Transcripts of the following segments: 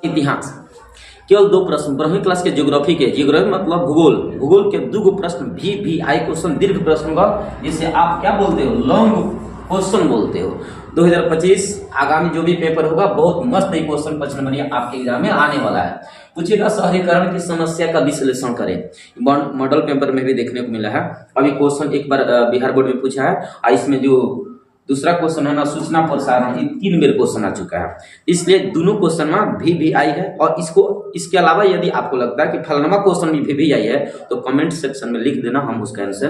इतिहास केवल 2 प्रश्न, 12वीं क्लास के ज्योग्राफी के, ज्योग्राफी मतलब भूगोल, भूगोल के 2 प्रश्न VVI क्वेश्चन, दीर्घ प्रश्न का, जिसे आप क्या बोलते हो, लॉन्ग क्वेश्चन बोलते हो। 2025 आगामी जो भी पेपर होगा बहुत मस्त ही क्वेश्चन 5 नंबर आपके एग्जाम में आने वाला है। पूछेगा शहरीकरण की समस्या का विश्लेषण करें, मॉडल पेपर में भी देखने को मिला है। अभी क्वेश्चन एक बार बिहार बोर्ड में पूछा है, और इसमें जो दूसरा क्वेश्चन है ना सूचना प्रसारण, ये 3 बार क्वेश्चन आ चुका है, इसलिए दोनों क्वेश्चन में VVI है। और इसके अलावा यदि आपको लगता है कि फलाना क्वेश्चन भी VVI है तो कमेंट सेक्शन में लिख देना, हम उसका आंसर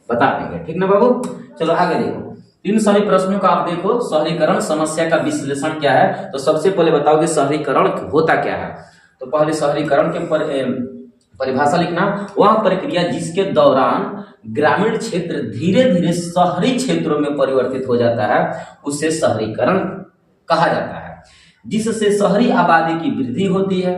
बता देंगे, ठीक ना बाबू। चलो आगे देखो, इन सभी प्रश्नों का आप देखो, शहरीकरण समस्या का विश्लेषण क्या है। तो सबसे पहले बताओ कि शहरीकरण होता क्या है। तो पहले शहरीकरण के परिभाषा लिखना, वह प्रक्रिया जिसके दौरान ग्रामीण क्षेत्र धीरे धीरे शहरी क्षेत्रों में परिवर्तित हो जाता है उसे शहरीकरण कहा जाता है। जिससे शहरी आबादी की वृद्धि होती है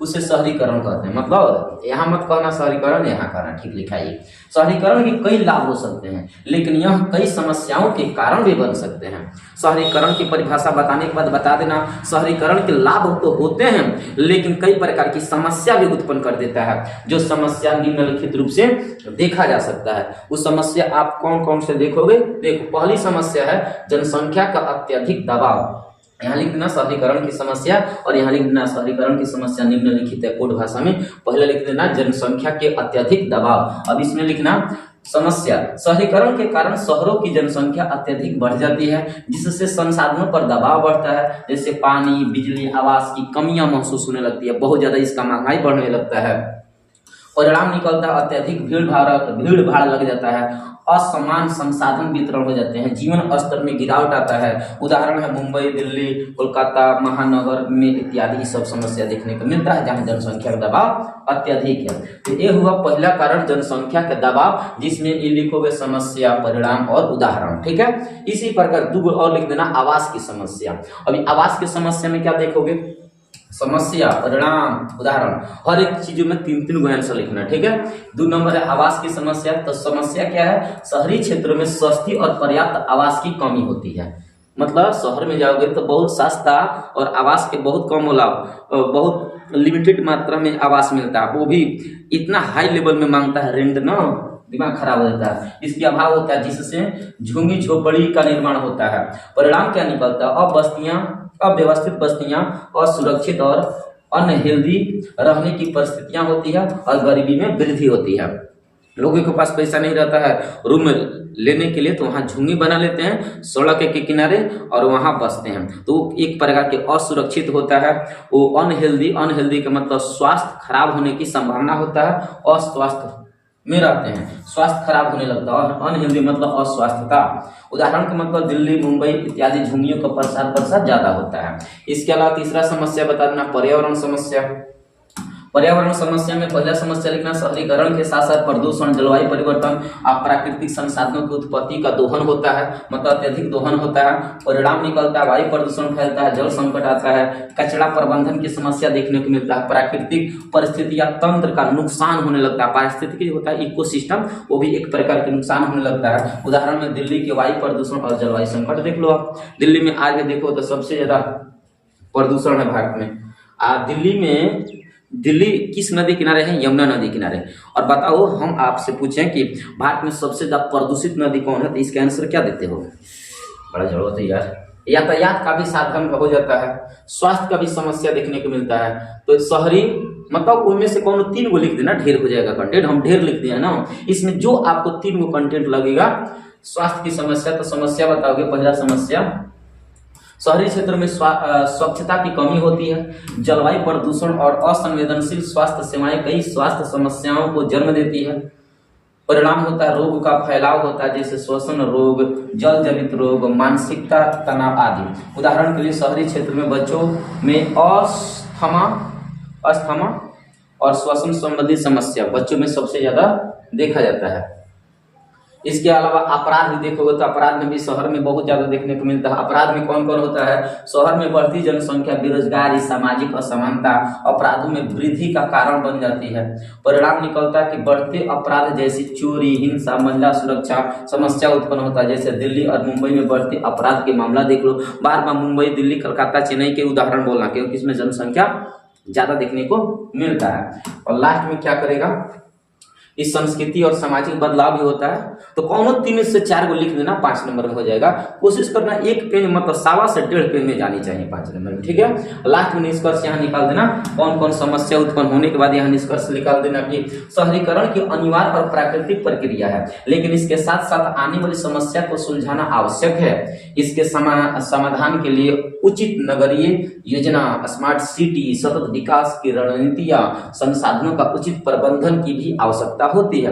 उसे शहरीकरण कहते हैं। मतलब यहाँ मत कहना शहरीकरण, यहाँ कहना, ठीक लिखा है। शहरीकरण के कई लाभ हो सकते हैं, लेकिन यह कई समस्याओं के कारण भी बन सकते हैं। शहरीकरण की परिभाषा बताने के बाद बता देना, शहरीकरण के लाभ तो होते हैं लेकिन कई प्रकार की समस्या भी उत्पन्न कर देता है, जो समस्या निम्नलिखित रूप से देखा जा सकता है। वो समस्या आप कौन कौन से देखोगे, देखो पहली समस्या है जनसंख्या का अत्यधिक दबाव। यहाँ लिख देना शहरीकरण की समस्या, और यहाँ लिख देना शहरीकरण की समस्या निम्नलिखित है कोड भाषा में। पहले लिख देना जनसंख्या के अत्यधिक दबाव, अब इसमें लिखना समस्या, शहरीकरण के कारण शहरों की जनसंख्या अत्यधिक बढ़ जाती है, जिससे संसाधनों पर दबाव बढ़ता है, जैसे पानी, बिजली, आवास की कमियां महसूस होने लगती है, बहुत ज्यादा इसका महंगाई बढ़ने लगता है। परिणाम निकलता है अत्यधिक भीड़ भाड़ लग जाता है, असमान संसाधन वितरण हो जाते हैं, जीवन स्तर में गिरावट आता है। उदाहरण है मुंबई, दिल्ली, कोलकाता महानगर में इत्यादि सब समस्या देखने को मिलता है जहां जनसंख्या का दबाव अत्यधिक है। तो ये हुआ पहला कारण जनसंख्या का दबाव, जिसमें ये लिखोगे समस्या, परिणाम और उदाहरण, ठीक है। इसी प्रकार 2 और लिख देना आवास की समस्या। अभी आवास की समस्या में क्या देखोगे, समस्या, परिणाम, उदाहरण, हर एक चीजों में 3 गो आंसर लिखना, ठीक है। 2 नंबर है आवास की समस्या। तो समस्या क्या है, शहरी क्षेत्रों में सस्ती और पर्याप्त आवास की कमी होती है। मतलब शहर में जाओगे तो बहुत सस्ता और आवास के बहुत कम होला, बहुत लिमिटेड मात्रा में आवास मिलता है, वो भी इतना हाई लेवल में मांगता है रेंट ना, दिमाग खराब हो जाता है, इसकी अभाव होता है, जिससे झुग्गी झोपड़ी का निर्माण होता है। परिणाम क्या निकलता है, अव्यवस्थित बस्तियां, असुरक्षित और अनहेल्दी रहने की परिस्थितियां होती है, और गरीबी में वृद्धि होती है। लोगों के पास पैसा नहीं रहता है रूम लेने के लिए, तो वहां झुग्गी बना लेते हैं सड़क के किनारे और वहां बसते हैं, तो एक प्रकार के असुरक्षित होता है। वो अनहेल्दी का मतलब स्वास्थ्य खराब होने की संभावना होता है, अस्वस्थ में रहते हैं, स्वास्थ्य खराब होने लगता है, और अनहेल्दी मतलब अस्वस्थता। उदाहरण का मतलब दिल्ली, मुंबई इत्यादि झुग्गियों का प्रसार ज्यादा होता है। इसके अलावा तीसरा समस्या बता देना पर्यावरण समस्या। पर्यावरण समस्या में पहला समस्या लिखना शहरीकरण के साथ साथ प्रदूषण, जलवायु परिवर्तन, प्राकृतिक संसाधनों की उत्पत्ति का दोहन होता है, मतलब अत्यधिक दोहन होता है। परिणाम निकलता है वायु प्रदूषण फैलता है, जल संकट आता है, कचरा प्रबंधन की समस्या देखने को मिलता है, प्राकृतिक परिस्थिति या तंत्र का नुकसान होने लगता है, पारिस्थितिकी होता है इकोसिस्टम, वो भी एक प्रकार के नुकसान होने लगता है। उदाहरण में दिल्ली के वायु प्रदूषण और जलवायु संकट देख लो आप। दिल्ली में आगे देखो तो सबसे ज्यादा प्रदूषण है भारत में। दिल्ली किस नदी किनारे है, यमुना नदी किनारे। और बताओ हम आपसे पूछें कि भारत में सबसे ज्यादा प्रदूषित नदी कौन है, तो इसका आंसर क्या देते हो, बड़ा जरूरत है यार। यातायात का भी साधन हो जाता है, स्वास्थ्य का भी समस्या देखने को मिलता है। तो शहरी मतलब उनमें से कौन 3 गो लिख देना, ढेर हो जाएगा कंटेंट, हम ढेर लिख दिया ना, इसमें जो आपको 3 गो कंटेंट लगेगा। स्वास्थ्य की समस्या, तो समस्या बताओगे, पहला समस्या शहरी क्षेत्र में स्वच्छता की कमी होती है, जलवायु प्रदूषण और असंवेदनशील स्वास्थ्य सेवाएं कई स्वास्थ्य समस्याओं को जन्म देती है। परिणाम होता है रोग का फैलाव होता है, जैसे श्वसन रोग, जल जनित रोग, मानसिकता तनाव आदि। उदाहरण के लिए शहरी क्षेत्र में बच्चों में अस्थमा और श्वसन संबंधी समस्या बच्चों में सबसे ज्यादा देखा जाता है। इसके अलावा अपराध भी देखोगे तो अपराध में भी शहर में बहुत ज्यादा देखने को मिलता है। अपराध में कौन कौन होता है? शहर में बढ़ती जनसंख्या, बेरोजगारी, सामाजिक असमानता अपराधों में वृद्धि का कारण बन जाती है। परिणाम निकलता है कि बढ़ते अपराध जैसे चोरी, हिंसा, महिला सुरक्षा समस्या उत्पन्न होता है। जैसे दिल्ली और मुंबई में बढ़ते अपराध के मामला देख लो। बार बार मुंबई, दिल्ली, कलकत्ता, चेन्नई के उदाहरण बोलना, क्योंकि इसमें जनसंख्या ज्यादा देखने को मिलता है। और लास्ट में क्या करेगा, इस संस्कृति और सामाजिक बदलाव भी होता है। तो कौन 3 से 4 को लिख देना, 5 नंबर में हो जाएगा। कोशिश करना एक पेज मतलब 1.25 से 1.5 पेज में जानी चाहिए 5 नंबर में, ठीक है। लास्ट में निष्कर्ष यहाँ निकाल देना, कौन कौन समस्या उत्पन्न होने के बाद यहाँ निष्कर्ष निकाल देना कि शहरीकरण की अनिवार्य और प्राकृतिक प्रक्रिया है, लेकिन इसके साथ साथ आने वाली समस्या को सुलझाना आवश्यक है। इसके समाधान के लिए उचित नगरीय योजना, स्मार्ट सिटी, सतत विकास की रणनीतियां, संसाधनों का उचित प्रबंधन की भी आवश्यकता होती है।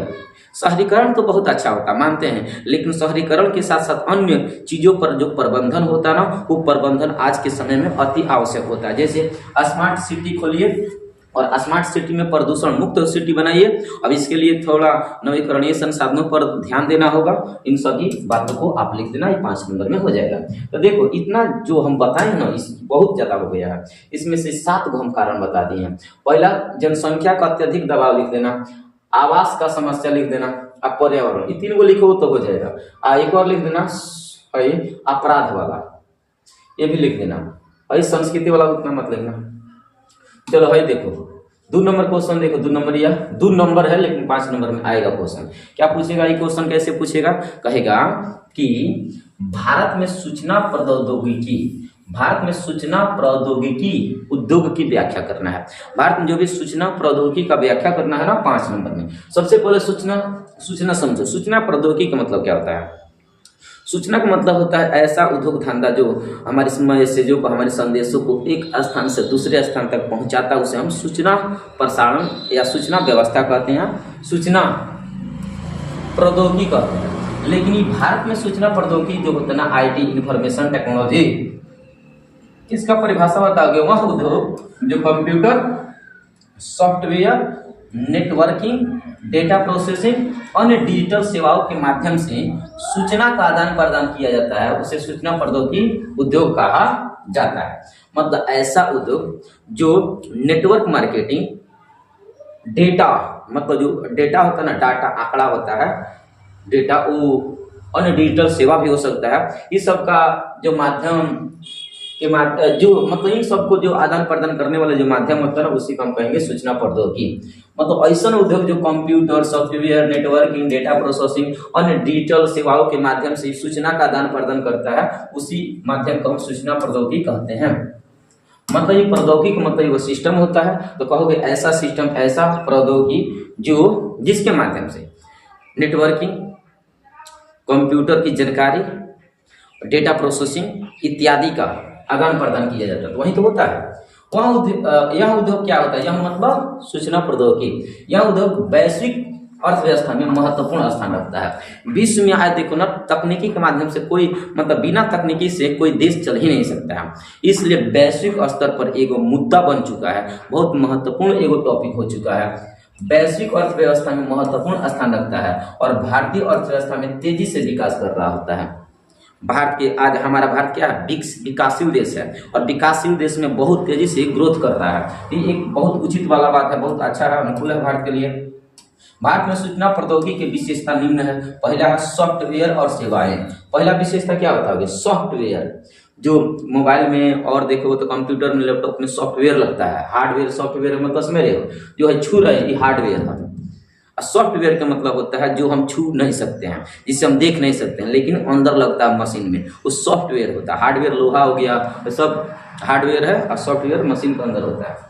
शहरीकरण तो बहुत अच्छा होता मानते हैं, लेकिन शहरीकरण के साथ साथ अन्य चीजों पर जो प्रबंधन होता है ना, वो प्रबंधन आज के समय में अति आवश्यक होता है। जैसे स्मार्ट सिटी खोलिए और स्मार्ट सिटी में प्रदूषण मुक्त सिटी बनाइए। अब इसके लिए थोड़ा नवीकरणीय संसाधनों पर ध्यान देना होगा। इन सभी बातों को आप लिख देना, ये 5 नंबर में हो जाएगा। तो देखो इतना जो हम बताए ना, इस बहुत ज्यादा हो गया है। इसमें से 7 को हम कारण बता दिए हैं। पहला, जनसंख्या का अत्यधिक दबाव लिख देना, आवास का समस्या लिख देना, अब पर्यावरण, ये 3 को लिखो तो हो जाएगा। एक और लिख देना अपराध वाला, ये भी लिख देना। और संस्कृति वाला उतना मत लिखना। चलो भाई देखो 2 नंबर क्वेश्चन देखो, 2 नंबर या 2 नंबर है लेकिन 5 नंबर में आएगा क्वेश्चन। क्या पूछेगा ये क्वेश्चन, कैसे पूछेगा? कहेगा कि भारत में सूचना प्रौद्योगिकी उद्योग की व्याख्या करना है। भारत में जो भी सूचना प्रौद्योगिकी का व्याख्या करना है ना, 5 नंबर में। सबसे पहले सूचना समझो। सूचना प्रौद्योगिकी का मतलब क्या होता है? सूचना का मतलब होता है ऐसा उद्योग धंधा जो हमारे मैसेजों को, हमारे संदेशों को एक स्थान से दूसरे स्थान तक पहुंचाता है, उसे हम सूचना प्रसारण या सूचना व्यवस्था कहते हैं, सूचना प्रौद्योगिकी कहते हैं। लेकिन ये भारत में सूचना प्रौद्योगिकी जो होता है ना, IT, इंफॉर्मेशन टेक्नोलॉजी, इसका परिभाषा बताओगे, वह उद्योग जो computer, software, networking, data processing, अन्य डिजिटल सेवाओं के माध्यम से सूचना का आदान प्रदान किया जाता है, उसे सूचना प्रौद्योगिकी उद्योग कहा जाता है। मतलब ऐसा उद्योग जो नेटवर्क मार्केटिंग, डेटा, मतलब जो डेटा होता है ना, डाटा आंकड़ा होता है, डेटा, वो अन्य डिजिटल सेवा भी हो सकता है। इस सब का जो माध्यम के जो मतलब इन सबको जो आदान प्रदान करने वाला जो माध्यम होता है ना, उसी को हम कहेंगे सूचना प्रौद्योगिकी। मतलब ऐसा उद्योग जो computer, software, networking, data processing, अन्य डिजिटल सेवाओं के माध्यम से सूचना का आदान प्रदान करता है, उसी माध्यम को हम सूचना प्रौद्योगिकी कहते हैं। मतलब ये प्रौद्योगिकी का मतलब वो सिस्टम होता है। तो कहोगे ऐसा सिस्टम, ऐसा प्रौद्योगिकी जो जिसके माध्यम से नेटवर्किंग, कंप्यूटर की जानकारी, डेटा प्रोसेसिंग इत्यादि का आदान प्रदान किया जाता है, तो वही तो होता है। वहाँ यह उद्योग क्या होता है? यह मतलब सूचना प्रौद्योगिकी, यह उद्योग वैश्विक अर्थव्यवस्था में महत्वपूर्ण स्थान रखता है। विश्व में आज देखो ना, तकनीकी के माध्यम से कोई मतलब बिना तकनीकी से कोई देश चल ही नहीं सकता है। इसलिए वैश्विक स्तर पर एगो मुद्दा बन चुका है, बहुत महत्वपूर्ण एगो टॉपिक हो चुका है। वैश्विक अर्थव्यवस्था में महत्वपूर्ण स्थान रखता है और भारतीय अर्थव्यवस्था में तेजी से विकास कर रहा होता है। भारत के आज हमारा भारत क्या है? विकासशील देश है, और विकासशील देश में बहुत तेजी से ग्रोथ कर रहा है। ये एक बहुत उचित वाला बात है, बहुत अच्छा है, अनुकूल है भारत के लिए। भारत में सूचना प्रौद्योगिकी की विशेषता निम्न है। पहला है सॉफ्टवेयर और सेवाएं। पहला विशेषता क्या बताओगे? सॉफ्टवेयर, जो मोबाइल में और देखो तो कंप्यूटर में, लैपटॉप में सॉफ्टवेयर लगता है। हार्डवेयर, सॉफ्टवेयर मतलब समझ रहे हो, जो है छू रहे, ये हार्डवेयर है। सॉफ्टवेयर का मतलब होता है जो हम छू नहीं सकते हैं, जिसे हम देख नहीं सकते हैं, लेकिन अंदर लगता है मशीन में, वो सॉफ्टवेयर होता है। हार्डवेयर लोहा हो गया, तो सब हार्डवेयर है, और सॉफ्टवेयर मशीन के अंदर होता है।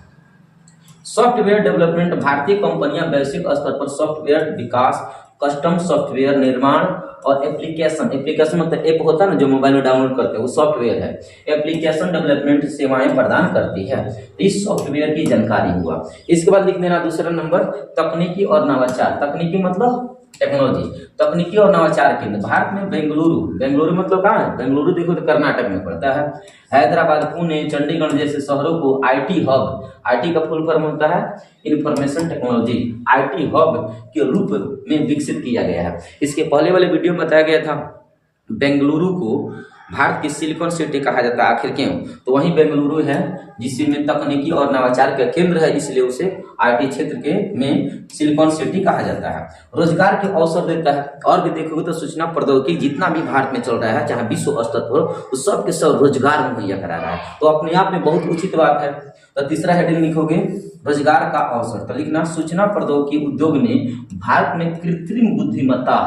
सॉफ्टवेयर डेवलपमेंट, भारतीय कंपनियां वैश्विक स्तर पर सॉफ्टवेयर विकास, कस्टम सॉफ्टवेयर निर्माण और एप्लीकेशन मतलब ऐप होता है ना जो मोबाइल में डाउनलोड करते हैं, वो सॉफ्टवेयर है। एप्लीकेशन डेवलपमेंट सेवाएं प्रदान करती है। इस सॉफ्टवेयर की जानकारी हुआ। इसके बाद लिख देना दूसरा नंबर, तकनीकी और नवाचार। तकनीकी मतलब टेक्नोलॉजी, तकनीकी और नवाचार केंद्र भारत में बेंगलुरु, बेंगलुरु मतलब कहाँ है, बेंगलुरु देखो तो कर्नाटक में पड़ता है। हैदराबाद, पुणे, चंडीगढ़ जैसे शहरों को आईटी हब, आईटी का फुल फॉर्म होता है इंफॉर्मेशन टेक्नोलॉजी, आईटी हब के रूप में विकसित किया गया है। इसके पहले वाले वीडियो में बताया गया था बेंगलुरु को भारत की सिलिकॉन सिटी कहा जाता है, आखिर क्यों, तो वहीं बेंगलुरु है जिसमें तकनीकी और नवाचार का केंद्र है, इसलिए उसे आईटी क्षेत्र के में सिलिकॉन सिटी कहा जाता है। रोजगार के अवसर देता है, और भी देखोगे तो सूचना प्रौद्योगिकी जितना भी भारत में चल रहा है चाहे विश्व स्तर पर, उस सब के सब रोजगार मुहैया करा रहा है, तो अपने आप में बहुत उचित बात है। तो तीसरा हेडिंग लिखोगे रोजगार का अवसर, तो लिखना सूचना प्रौद्योगिकी उद्योग ने भारत में कृत्रिम बुद्धिमत्ता,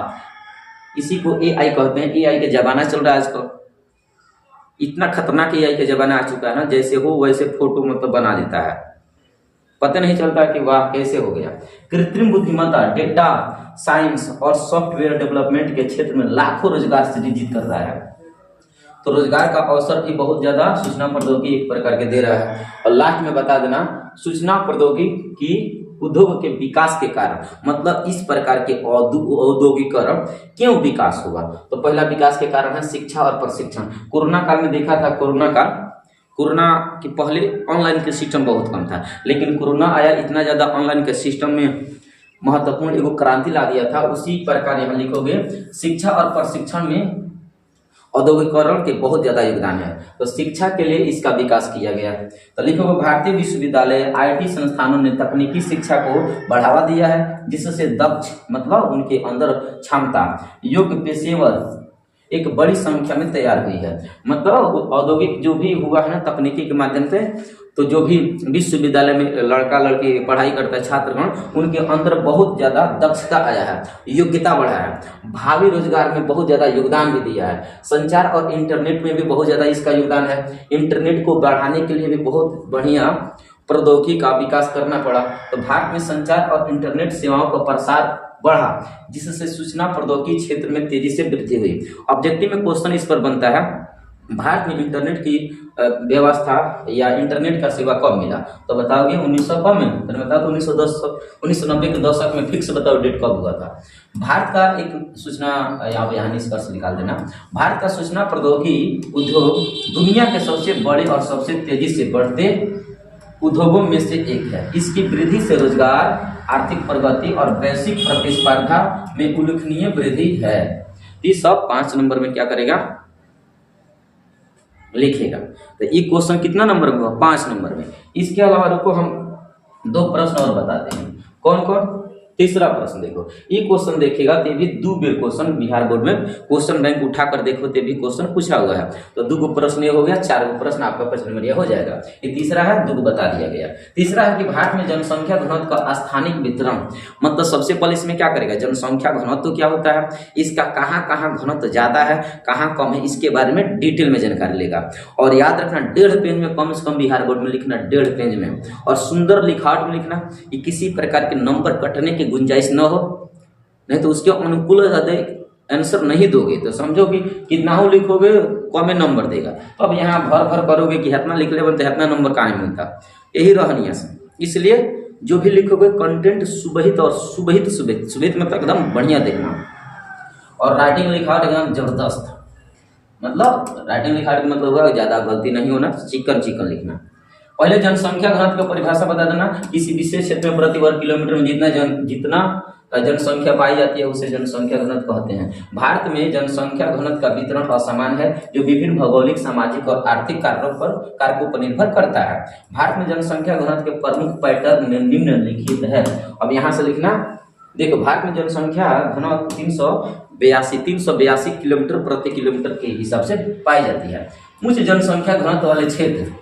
इसी को एआई कहते हैं, एआई के जमाना चल रहा है आजकल, इतना खतरनाक एआई का जमाना आ चुका है ना, जैसे हो वैसे फोटो मतलब बना देता है, पता नहीं चलता कि वाह कैसे हो गया। कृत्रिम बुद्धिमत्ता, डेटा साइंस और सॉफ्टवेयर डेवलपमेंट के क्षेत्र में लाखों रोजगार सृजित कर रहा है, तो रोजगार का अवसर भी बहुत ज्यादा सूचना प्रौद्योगिकी एक प्रकार के दे रहा है। और लास्ट में बता देना सूचना प्रौद्योगिकी की उद्योग के विकास के कारण, मतलब इस प्रकार के औद्योगिकरण क्यों विकास हुआ, तो पहला विकास के कारण है शिक्षा और प्रशिक्षण। कोरोना काल में देखा था, कोरोना के पहले ऑनलाइन के सिस्टम बहुत कम था, लेकिन कोरोना आया, इतना ज्यादा ऑनलाइन के सिस्टम में महत्वपूर्ण एगो क्रांति ला दिया था। उसी प्रकार यहाँ लिखोगे शिक्षा और प्रशिक्षण में औद्योगिकरण के बहुत ज्यादा योगदान है, तो शिक्षा के लिए इसका विकास किया गया है। तो लिखोगे भारतीय विश्वविद्यालय आईटी संस्थानों ने तकनीकी शिक्षा को बढ़ावा दिया है, जिससे दक्ष मतलब उनके अंदर क्षमता योग्य पेशेवर एक बड़ी संख्या में तैयार हुई है। मतलब औद्योगिक जो भी हुआ है ना तकनीकी के माध्यम से, तो जो भी विश्वविद्यालय में लड़का लड़की पढ़ाई करता है छात्रगण, उनके अंदर बहुत ज्यादा दक्षता आया है, योग्यता बढ़ा है, भावी रोजगार में बहुत ज्यादा योगदान भी दिया है। संचार और इंटरनेट में भी बहुत ज्यादा इसका योगदान है, इंटरनेट को बढ़ाने के लिए भी बहुत बढ़िया प्रौद्योगिकी का विकास करना पड़ा। तो भारत में संचार और इंटरनेट सेवाओं का प्रसार बढ़ा, जिससे सूचना प्रौद्योगिकी क्षेत्र में तेजी से वृद्धि हुई। ऑब्जेक्टिव में क्वेश्चन इस पर बनता है, भारत में इंटरनेट की व्यवस्था या इंटरनेट का सेवा कब मिला, तो बताओगे 1900 कब में, तो बताओ 1990 के दशक में, फिक्स बताओ डेट कब हुआ था। भारत का एक सूचना यहाँ निष्कर्ष निकाल देना, भारत का सूचना प्रौद्योगिकी उद्योग दुनिया के सबसे बड़े और सबसे तेजी से बढ़ते उद्योगों में से एक है। इसकी वृद्धि से रोजगार, आर्थिक प्रगति और वैश्विक प्रतिस्पर्धा में उल्लेखनीय वृद्धि है। ये सब 5 नंबर में क्या करेगा, लिखेगा। तो ये क्वेश्चन कितना नंबर में हुआ, 5 नंबर में। इसके अलावा रुको हम 2 प्रश्न और बताते हैं, कौन कौन। तीसरा प्रश्न देखो, ये क्वेश्चन देखेगा ते भी 2 बेर क्वेश्चन बिहार बोर्ड में क्वेश्चन बैंक उठा कर देखो ते भी क्वेश्चन पूछा हुआ है। तो 2 प्रश्न ये हो गया, 4 प्रश्न आपका 5 नंबर हो जाएगा। ये तीसरा है, 2 बता दिया गया। तीसरा है कि भारत में जनसंख्या घनत्व का स्थानिक वितरण, मतलब सबसे पहले इसमें क्या करेगा, जनसंख्या घनत्व क्या होता है, इसका कहाँ कहाँ घनत्व ज्यादा है कहाँ कम है, इसके बारे में डिटेल में जानकारी लेगा। और याद रखना 1.5 पेज में कम से कम बिहार बोर्ड में लिखना, 1.5 पेज में, और सुंदर लिखावट में लिखना कि किसी प्रकार के नंबर कटने की गुंजाइश न हो, नहीं तो उसके अनुकूल आंसर नहीं दोगे तो समझो कि कितना हो लिखोगे कम नंबर देगा। तो अब यहाँ भर करोगे कि इतना लिख ले तो इतना नंबर कहाँ मिलता, यही रहनिया से। इसलिए जो भी लिखोगे कंटेंट सुबहित और सुबहित मतलब एकदम बढ़िया देखना, और राइटिंग लिखावट एकदम जबरदस्त, मतलब राइटिंग लिखावट मतलब होगा ज्यादा गलती नहीं होना, चिकन लिखना। पहले जनसंख्या घनत्व की परिभाषा बता देना, किसी विशेष क्षेत्र में प्रति वर्ग किलोमीटर में जितना जनसंख्या पाई जाती है उसे जनसंख्या घनत्व कहते हैं। भारत में जनसंख्या घनत्व का वितरण असमान है, जो विभिन्न भौगोलिक, सामाजिक और आर्थिक कारकों पर निर्भर करता है। भारत में जनसंख्या घनत्व के प्रमुख पैटर्न निम्नलिखित है। अब यहाँ से लिखना, देखो भारत में जनसंख्या घनत्व 382 किलोमीटर प्रति किलोमीटर के हिसाब से पाई जाती है। उच्च जनसंख्या घनत्व वाले क्षेत्र,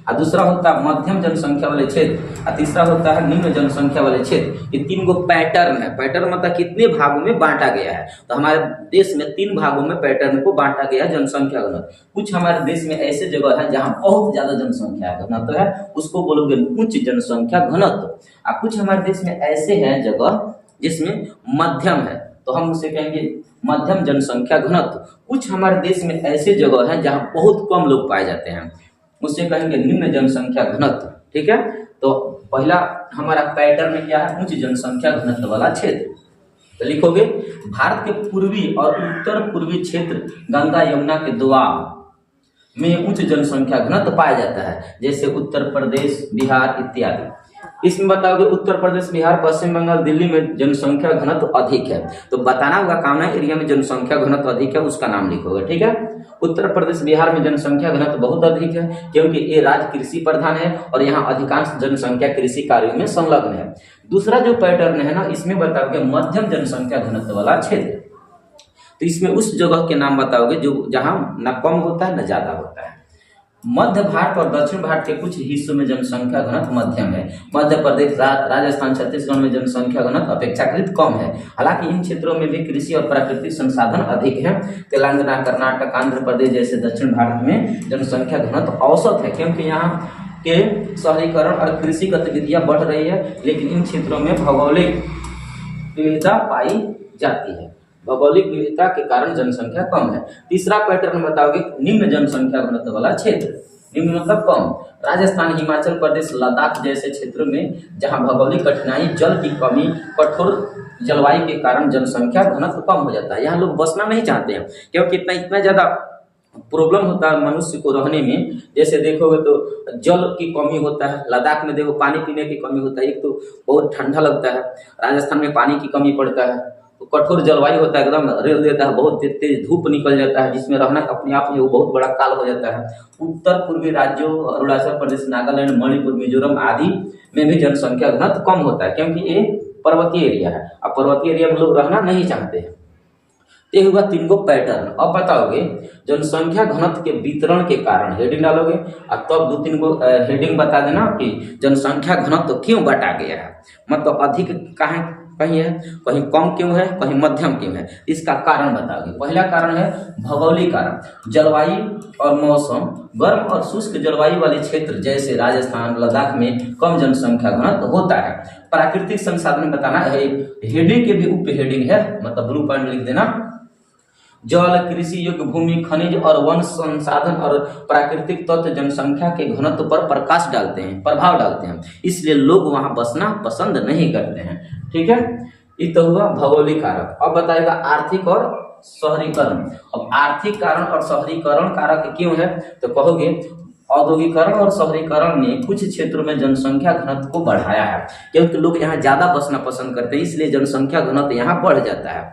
और दूसरा होता है मध्यम जनसंख्या वाले क्षेत्र, और तीसरा होता है निम्न जनसंख्या वाले क्षेत्र। ये 3 गो पैटर्न है। पैटर्न मतलब कितने भागों में बांटा गया है, तो हमारे देश में 3 भागों में पैटर्न को बांटा गया जनसंख्या घनत्व। कुछ हमारे देश में ऐसे जगह है जहाँ बहुत ज्यादा जनसंख्या घनत्व है, उसको बोलोगे उच्च जनसंख्या घनत्व। और कुछ हमारे देश में ऐसे हैं जगह जिसमें मध्यम है, तो हम उसे कहेंगे मध्यम जनसंख्या घनत्व। कुछ हमारे देश में ऐसे जगह है जहाँ बहुत कम लोग पाए जाते हैं, उससे कहेंगे निम्न जनसंख्या घनत्व। ठीक है, तो पहला हमारा पैटर्न में क्या है, उच्च जनसंख्या घनत्व वाला क्षेत्र। तो लिखोगे भारत के पूर्वी और उत्तर पूर्वी क्षेत्र गंगा यमुना के दोआब में उच्च जनसंख्या घनत्व पाया जाता है, जैसे उत्तर प्रदेश, बिहार इत्यादि। इसमें बताओगे उत्तर प्रदेश, बिहार, पश्चिम बंगाल, दिल्ली में जनसंख्या घनत्व अधिक है, तो बताना होगा कौन एरिया में जनसंख्या घनत्व अधिक है, उसका नाम लिखोगे। ठीक है, उत्तर प्रदेश, बिहार में जनसंख्या घनत्व बहुत अधिक है, क्योंकि ये राज्य कृषि प्रधान है और यहाँ अधिकांश जनसंख्या कृषि कार्यों में संलग्न है। दूसरा जो पैटर्न है ना, इसमें बताओगे मध्यम जनसंख्या घनत्व वाला क्षेत्र, तो इसमें उस जगह के नाम बताओगे जो जहां न कम होता है न ज्यादा होता है। मध्य भारत और दक्षिण भारत के कुछ हिस्सों में जनसंख्या घनत्व मध्यम है। मध्य प्रदेश, राजस्थान, छत्तीसगढ़ में जनसंख्या घनत्व अपेक्षाकृत कम है, हालांकि इन क्षेत्रों में भी कृषि और प्राकृतिक संसाधन अधिक है। तेलंगाना, कर्नाटक, आंध्र प्रदेश जैसे दक्षिण भारत में जनसंख्या घनत्व औसत है, क्योंकि यहाँ के शहरीकरण और कृषि गतिविधियां बढ़ रही है, लेकिन इन क्षेत्रों में भौगोलिक विविधता पाई जाती है। भौगोलिक विविधता के कारण जनसंख्या कम है। तीसरा पैटर्न बताओगे निम्न जनसंख्या घनत्व वाला क्षेत्र। निम्न मतलब कम। राजस्थान, हिमाचल प्रदेश, लद्दाख जैसे क्षेत्रों में जहां भौगोलिक कठिनाई, जल की कमी, कठोर जलवायु के कारण जनसंख्या घनत्व कम हो जाता है। यहाँ लोग बसना नहीं चाहते हैं, क्योंकि इतना ज्यादा प्रॉब्लम होता है मनुष्य को रहने में। जैसे देखोगे तो जल की कमी होता है, लद्दाख में देखो पानी पीने की कमी होता है, एक तो बहुत ठंडा लगता है, राजस्थान में पानी की कमी पड़ता है, तो कठोर जलवायु होता है, एकदम रेल देता है, बहुत तेज धूप निकल जाता है, जिसमें रहना अपने आप में वो बहुत बड़ा काल हो जाता है। उत्तर पूर्वी राज्यों अरुणाचल प्रदेश, नागालैंड, मणिपुर, मिजोरम आदि में भी जनसंख्या घनत्व कम होता है, क्योंकि ये पर्वतीय एरिया है। अब पर्वतीय एरिया में लोग रहना नहीं चाहते हैं। ये हुआ 3 गो पैटर्न। अब बताओगे जनसंख्या घनत्व के वितरण के कारण, हेडिंग डालोगे और तब 2-3 गो हेडिंग बता देना कि जनसंख्या घनत्व क्यों बटा गया है, मतलब अधिक कहीं है, कहीं कम क्यों है, कहीं मध्यम क्यों है, इसका कारण बताओगे। पहला कारण है भौगोलिक कारण, जलवायु और मौसम। गर्म और शुष्क जलवायु वाले क्षेत्र जैसे राजस्थान, लद्दाख में कम जनसंख्या घनत्व होता है। प्राकृतिक संसाधन बताना है, हेडिंग के भी उप हेडिंग है, मतलब ब्लू पॉइंट लिख देना। जल, कृषि योग्य भूमि, खनिज और वन संसाधन और प्राकृतिक तत्व जनसंख्या के घनत्व पर प्रभाव डालते हैं, इसलिए लोग वहां बसना पसंद नहीं करते हैं। ठीक है, ये तो हुआ भौगोलिक कारक। अब बताएगा आर्थिक और शहरीकरण। अब आर्थिक कारण और शहरीकरण कारक क्यों है, तो कहोगे औद्योगिकरण और शहरीकरण ने कुछ क्षेत्रों में जनसंख्या घनत्व को बढ़ाया है, क्योंकि लोग यहाँ ज्यादा बसना पसंद करते हैं, इसलिए जनसंख्या घनत्व यहाँ बढ़ जाता है।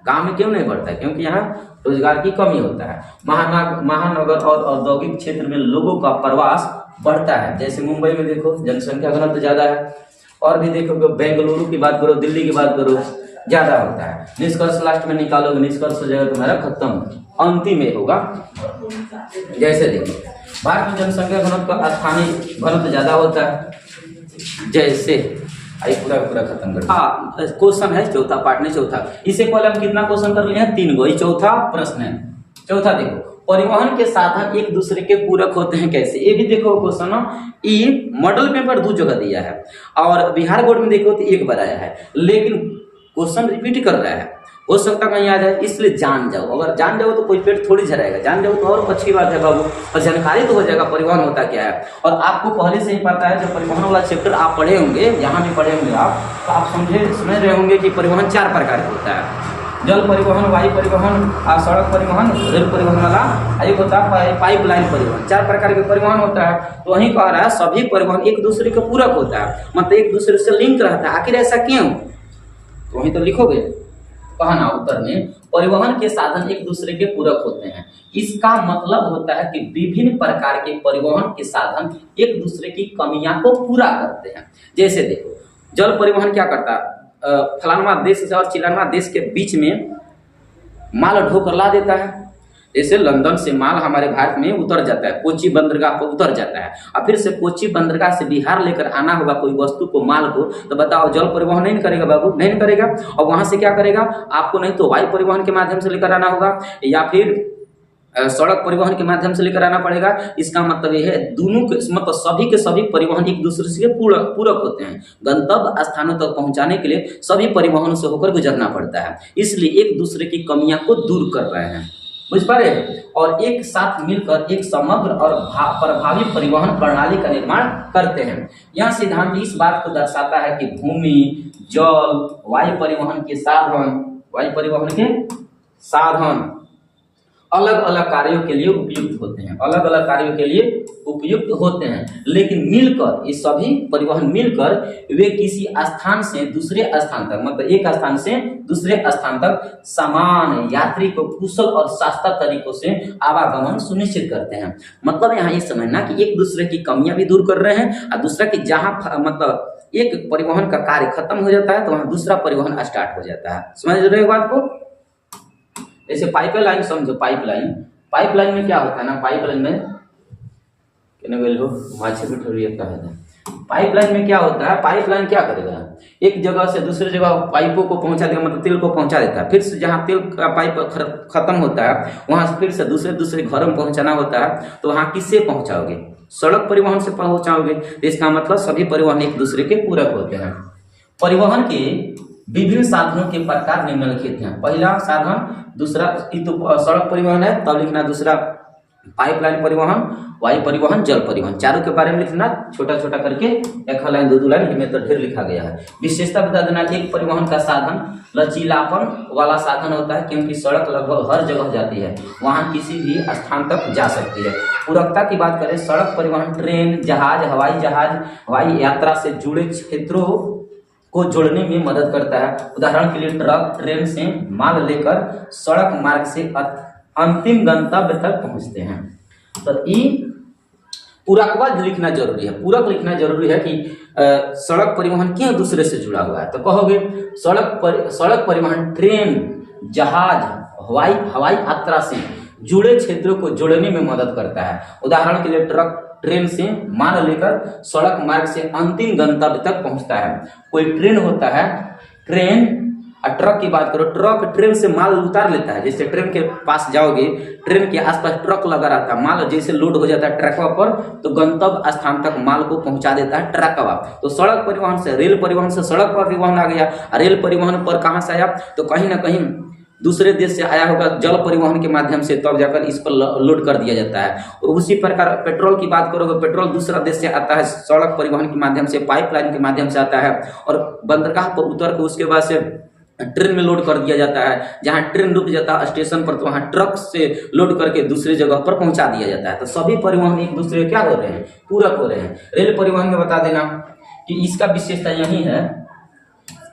गांव में क्यों नहीं बढ़ता है, क्योंकि यहाँ रोजगार की कमी होता है। महानगर और औद्योगिक क्षेत्र में लोगों का प्रवास बढ़ता है, जैसे मुंबई में देखो जनसंख्या घनत्व ज्यादा है, और भी देखो बेंगलुरु की बात करो, दिल्ली की बात करो, ज्यादा होता है। निष्कर्ष लास्ट में निकालोगे, निष्कर्ष हो जाएगा तुम्हारा खत्म, अंतिम में होगा। जैसे देखो भारत में जनसंख्या घनत्व का स्थानीय घनत्व ज्यादा होता है, जैसे आई पूरा खत्म कर। हाँ, क्वेश्चन है चौथा, पार्ट में चौथा। इससे पहले हम कितना क्वेश्चन कर लिए हैं, 3 गो, ये चौथा प्रश्न है। चौथा देखो, परिवहन के साधन एक दूसरे के पूरक होते हैं कैसे, ये भी देखो क्वेश्चन। ये मॉडल पेपर 2 जगह दिया है और बिहार बोर्ड में देखो तो 1 बार आया है, लेकिन क्वेश्चन रिपीट कर रहा है, हो सकता कहीं आ जाए, इसलिए जान जाओ। अगर जान जाओ तो कोई पेट थोड़ी झराएगा, जान जाओ तो और अच्छी बात है बाबू, और जानकारी तो हो जाएगा परिवहन होता क्या है। और आपको पहले से ही पता है, जब परिवहन वाला चैप्टर आप पढ़े होंगे, यहाँ भी पढ़े होंगे आप, तो आप समझ रहे होंगे कि परिवहन 4 प्रकार का होता है। जल परिवहन, वायु परिवहन, सड़क परिवहन, रेल परिवहन वाला, एक होता है पाइपलाइन परिवहन। 4 प्रकार के परिवहन होता है। तो वहीं कह रहा है सभी परिवहन एक दूसरे के पूरक होता है, मतलब एक दूसरे से लिंक रहता है। आखिर ऐसा क्यों, तो वहीं तो लिखोगे, कहना उत्तर में परिवहन के साधन एक दूसरे के पूरक होते हैं। इसका मतलब होता है कि विभिन्न प्रकार के परिवहन के साधन एक दूसरे की कमियां को पूरा करते हैं। जैसे देखो, जल परिवहन क्या करता है, फलाना देश से और चिलाना देश के बीच में माल ढोकर ला देता है। जैसे लंदन से माल हमारे भारत में उतर जाता है, कोच्चि बंदरगाह पर उतर जाता है, और फिर से कोच्चि बंदरगाह से बिहार लेकर आना होगा कोई वस्तु को, माल को, तो बताओ जल परिवहन नहीं करेगा बाबू, नहीं करेगा। और वहां से क्या करेगा, आपको नहीं तो वायु परिवहन के माध्यम से लेकर आना होगा, या फिर सड़क परिवहन के माध्यम से लेकर आना पड़ेगा। इसका मतलब यह है दोनों के, मतलब सभी के सभी परिवहन एक दूसरे से पूरक होते हैं। गंतव्य स्थानों तक पहुंचाने के लिए सभी परिवहन से होकर गुजरना पड़ता है, इसलिए एक दूसरे की कमियां को दूर कर रहे हैं। बुझ पा रहे हैं? और एक साथ मिलकर एक समग्र और प्रभावी परिवहन प्रणाली का निर्माण करते हैं। यह सिद्धांत इस बात को दर्शाता है कि भूमि, जल, वायु परिवहन के साधन अलग अलग कार्यों के लिए उपयुक्त होते हैं, अलग अलग कार्यों के लिए उपयुक्त होते हैं, लेकिन मिलकर ये सभी परिवहन मिलकर वे किसी स्थान से दूसरे स्थान तक, मतलब एक स्थान से दूसरे स्थान तक सामान यात्री को कुशल और सस्ता तरीकों से आवागमन सुनिश्चित करते हैं। मतलब यहाँ ये समझना कि एक दूसरे की कमियां भी दूर कर रहे हैं और दूसरा की जहां मतलब एक परिवहन का कार्य खत्म हो जाता है तो वहां दूसरा परिवहन स्टार्ट हो जाता है। समझ रहे हो बात को? जैसे पाइपलाइन समझो, पाइपलाइन में क्या होता है ना, पाइपलाइन में पाइपलाइन में क्या होता है, पाइपलाइन क्या करेगा, एक जगह से दूसरे जगह पाइपों को पहुंचा देगा, मतलब तेल को पहुंचा देता है, फिर से जहां तेल का पाइप खत्म होता है वहां से फिर से दूसरे घरों में पहुंचाना होता है, तो वहां किससे पहुंचाओगे? सड़क परिवहन से पहुंचाओगे। तो इसका मतलब सभी परिवहन एक दूसरे के पूरक होते हैं। परिवहन के विभिन्न साधनों के प्रकार निम्नलिखित हैं। पहला साधन, दूसरा सड़क परिवहन है, तब लिखना दूसरा पाइपलाइन परिवहन, वायु परिवहन, जल परिवहन, चारों के बारे में लिखना छोटा छोटा करके, एक लाइन दो लाइन में तो ढेर लिखा गया है। विशेषता बता देना, एक परिवहन का साधन लचीलापन वाला साधन होता है, क्योंकि सड़क लगभग हर जगह जाती है, वहां किसी भी स्थान तक जा सकती है। पूरकता की बात करें, सड़क परिवहन ट्रेन, जहाज, हवाई यात्रा से जुड़े क्षेत्रों को जोड़ने में मदद करता है। उदाहरण के लिए ट्रक ट्रेन से माल लेकर सड़क मार्ग से अंतिम गंतव्य तक पहुंचते हैं। तो ये पूरकवाद लिखना जरूरी है, पूरक लिखना जरूरी है कि सड़क परिवहन क्यों दूसरे से जुड़ा हुआ है। तो कहोगे सड़क परिवहन ट्रेन, जहाज, हवाई यात्रा से जुड़े क्षेत्रों को जोड़ने में मदद करता है। उदाहरण के लिए ट्रक ट्रेन से माल लेकर सड़क मार्ग से अंतिम गंतव्य तक पहुंचता है। कोई ट्रेन होता है, ट्रेन और ट्रक की बात करो, ट्रक ट्रेन से माल उतार लेता है, जैसे ट्रेन के पास जाओगे, ट्रेन के आसपास ट्रक लगा रहता है, माल जैसे लोड हो जाता है ट्रकवा पर तो गंतव्य स्थान तक माल को पहुंचा देता है ट्रकवा। तो सड़क परिवहन से, रेल परिवहन से सड़क परिवहन आ गया। रेल परिवहन पर कहां से आया, तो कहीं ना कहीं दूसरे देश से आया होगा, जल परिवहन के माध्यम से, तब जाकर इस पर लोड कर दिया जाता है। और उसी प्रकार पेट्रोल की बात करोगे, पेट्रोल दूसरा देश से आता है, सड़क परिवहन के माध्यम से, पाइपलाइन के माध्यम से आता है, और बंदरगाह पर उतर कर उसके बाद से ट्रेन में लोड कर दिया जाता है। जहां ट्रेन रुक जाता है स्टेशन पर, तो वहां ट्रक से लोड करके दूसरे जगह पर पहुंचा दिया जाता है। तो सभी परिवहन एक दूसरे क्या हो रहे हैं, पूरक हो रहे हैं। रेल परिवहन में बता देना कि इसका विशेषता यही है,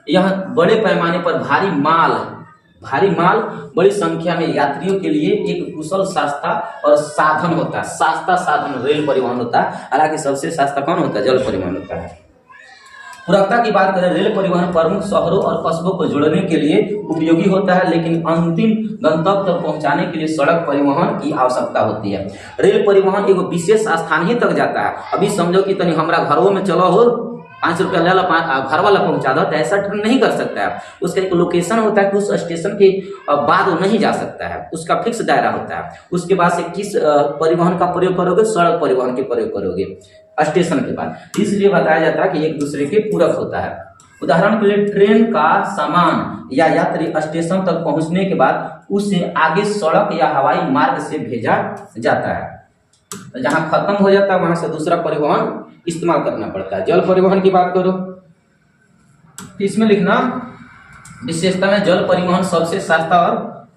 यह बड़े पैमाने पर भारी माल बड़ी संख्या में यात्रियों के लिए एक कुशल, सस्ता और साधन होता है। सस्ता साधन रेल परिवहन होता है, हालांकि सबसे सस्ता कौन होता है, जल परिवहन होता है। पूरकता की बात करें, रेल परिवहन प्रमुख शहरों और कस्बों को जोड़ने के लिए उपयोगी होता है, लेकिन अंतिम गंतव्य तक पहुंचाने के लिए सड़क परिवहन की आवश्यकता होती है। रेल परिवहन एक विशेष स्थान ही तक जाता है। अभी समझो कि तनी हमारा घरों में चलो हो, 5 रुपया ले लो, घर वाला पहुंचा दो, तो ऐसा ट्रेन नहीं कर सकता है। उसका एक लोकेशन होता है कि उस स्टेशन के बाद वो नहीं जा सकता है, उसका फिक्स दायरा होता है। उसके बाद से किस परिवहन का प्रयोग करोगे, सड़क परिवहन के प्रयोग करोगे स्टेशन के बाद। इसलिए बताया जाता है कि एक दूसरे के पूरक होता है। उदाहरण के लिए ट्रेन का सामान या यात्री स्टेशन तक पहुंचने के बाद उसे आगे सड़क या हवाई मार्ग से भेजा जाता है। तो जहां खत्म हो जाता है वहां से दूसरा परिवहन इस्तेमाल करना पड़ता है। जल परिवहन की बात करो, इसमें लिखना विशेषता में जल परिवहन सबसे सस्ता और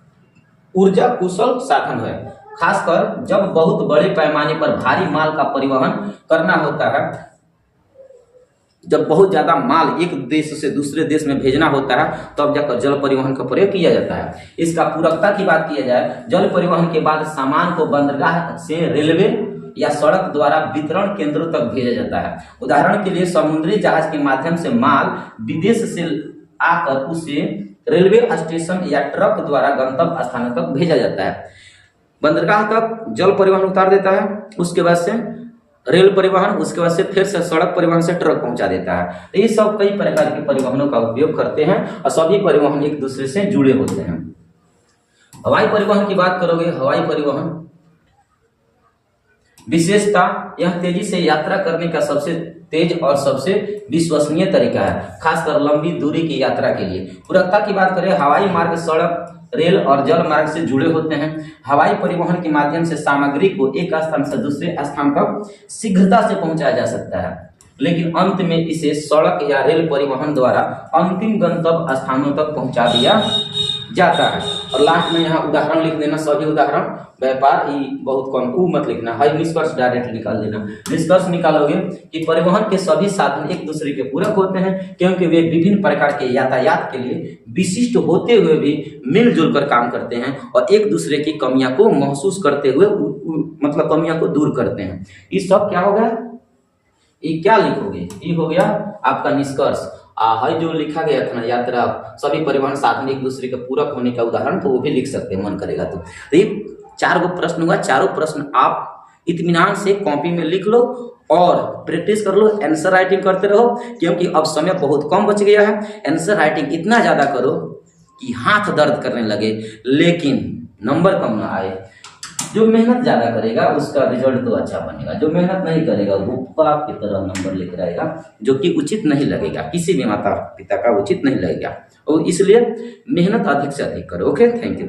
ऊर्जा कुशल साधन है, खासकर जब बहुत बड़े पैमाने पर भारी माल का परिवहन करना होता है। जब बहुत ज्यादा माल एक देश से दूसरे देश में भेजना होता है, तब जाकर जल परिवहन का प्रयोग किया जाता है। इसका पूरकता की बात किया जाए, जल परिवहन के बाद सामान को बंदरगाह से रेलवे या सड़क द्वारा वितरण केंद्रों तक भेजा जाता है। उदाहरण के लिए समुद्री जहाज के माध्यम से माल विदेश से आकर उसे रेलवे स्टेशन या ट्रक द्वारा गंतव्य स्थान तक भेजा जाता है। बंदरगाह तक जल परिवहन उतार देता है, उसके बाद से रेल परिवहन, उसके बाद से फिर से सड़क परिवहन से ट्रक पहुंचा देता है। तो ये सब कई प्रकार के परिवहनों का उपयोग करते हैं और सभी परिवहन एक दूसरे से जुड़े होते हैं। हवाई परिवहन की बात करोगे, हवाई परिवहन विशेषता, यह तेजी से यात्रा करने का सबसे तेज और सबसे विश्वसनीय तरीका है, खासकर लंबी दूरी की यात्रा के लिए। पूरकता की बात करें, हवाई मार्ग सड़क रेल और जल मार्ग से जुड़े होते हैं। हवाई परिवहन के माध्यम से सामग्री को एक स्थान से दूसरे स्थान तक शीघ्रता से पहुंचाया जा सकता है, लेकिन अंत में इसे सड़क या रेल परिवहन द्वारा अंतिम गंतव्य स्थानों तक पहुंचा दिया जाता है। और लास्ट में यहाँ उदाहरण लिख देना, सभी उदाहरण व्यापार ही बहुत कम, ऊ मत लिखना है, निष्कर्ष डायरेक्ट निकाल देना। निष्कर्ष निकालोगे कि परिवहन के सभी साधन एक दूसरे के पूरक होते हैं, क्योंकि वे विभिन्न प्रकार के यातायात के लिए विशिष्ट होते हुए भी मिलजुल कर काम करते हैं और एक दूसरे की कमियां को महसूस करते हुए मतलब कमियां को दूर करते हैं। ये सब क्या होगा, ये क्या लिखोगे, ये हो गया आपका निष्कर्ष। है जो लिखा गया था ना, यात्रा सभी परिवहन साधन एक दूसरे के पूरक होने का उदाहरण, तो वो भी लिख सकते हैं मन करेगा तो। ये 4 गो प्रश्न हुआ, चारों प्रश्न आप इत्मीनान से कॉपी में लिख लो और प्रैक्टिस कर लो, आंसर राइटिंग करते रहो, क्योंकि अब समय बहुत कम बच गया है। आंसर राइटिंग इतना ज्यादा करो कि हाथ दर्द करने लगे, लेकिन नंबर कम ना आए। जो मेहनत ज्यादा करेगा उसका रिजल्ट तो अच्छा बनेगा, जो मेहनत नहीं करेगा वो पाप की तरह नंबर लेकर आएगा, जो कि उचित नहीं लगेगा, किसी भी माता पिता का उचित नहीं लगेगा। और इसलिए मेहनत अधिक से अधिक करो। Okay, thank you.